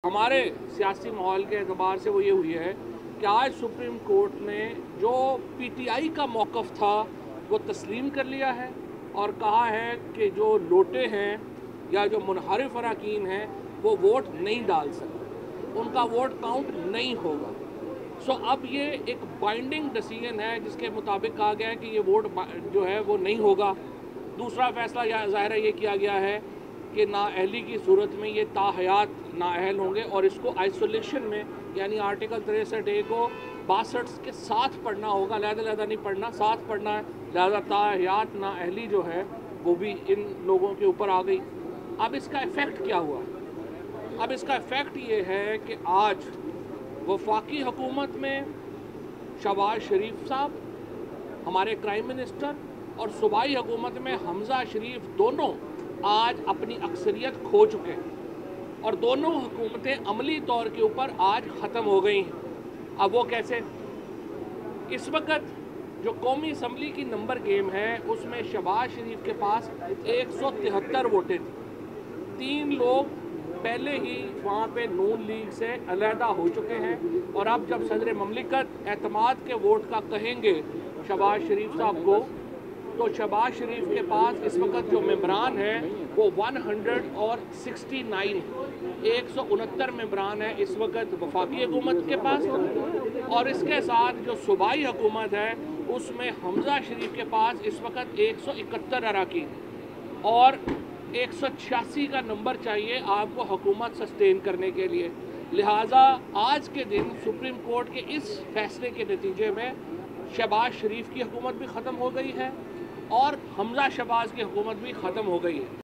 हमारे सियासी माहौल के एतबार से वो ये हुई है कि आज सुप्रीम कोर्ट ने जो पीटीआई का मौक़िफ़ था वो तस्लीम कर लिया है और कहा है कि जो लोटे हैं या जो मुनहरिफ अरकान हैं वो वोट नहीं डाल सकते, उनका वोट काउंट नहीं होगा। सो अब ये एक बाइंडिंग डिसीजन है जिसके मुताबिक कहा गया है कि ये वोट जो है वो नहीं होगा। दूसरा फैसला ज़ाहिर है ये किया गया है कि नाअहली की सूरत में ये ताहयात नाअहल होंगे और इसको आइसोलेशन में यानी आर्टिकल 63A को 62 के साथ पढ़ना होगा, अलग-अलग नहीं पढ़ना, साथ पढ़ना है। लिहाजा ताहयात नाअहली जो है वो भी इन लोगों के ऊपर आ गई। अब इसका इफ़ेक्ट क्या हुआ? अब इसका इफ़ेक्ट ये है कि आज वफाकी हुकूमत में शहबाज शरीफ साहब, हमारे क्राइम मिनिस्टर, और सूबाई हुकूमत में हमज़ा शरीफ दोनों आज अपनी अक्सरियत खो चुके हैं और दोनों हुकूमतें अमली तौर के ऊपर आज ख़त्म हो गई हैं। अब वो कैसे? इस वक्त जो कौमी असम्बली की नंबर गेम है उसमें शहबाज शरीफ के पास 173 वोटें थी। 3 लोग पहले ही वहाँ पे नून लीग से अलहदा हो चुके हैं और अब जब सदर ममलिकत एतमाद के वोट का कहेंगे शहबाज शरीफ साहब को, तो शहबाज शरीफ के पास इस वक्त जो मेंबरान हैं वो 169 169 मेंबरान है इस वक्त वफाकी हुकूमत के पास। और इसके साथ जो सूबाई हुकूमत है उसमें हमज़ा शरीफ के पास इस वक्त 171 अरकान और 186 का नंबर चाहिए आपको हुकूमत सस्टेन करने के लिए। लिहाजा आज के दिन सुप्रीम कोर्ट के इस फैसले के नतीजे में शहबाज शरीफ की हुकूमत भी ख़त्म हो गई है और हमज़ा शहबाज की हुकूमत भी ख़त्म हो गई है।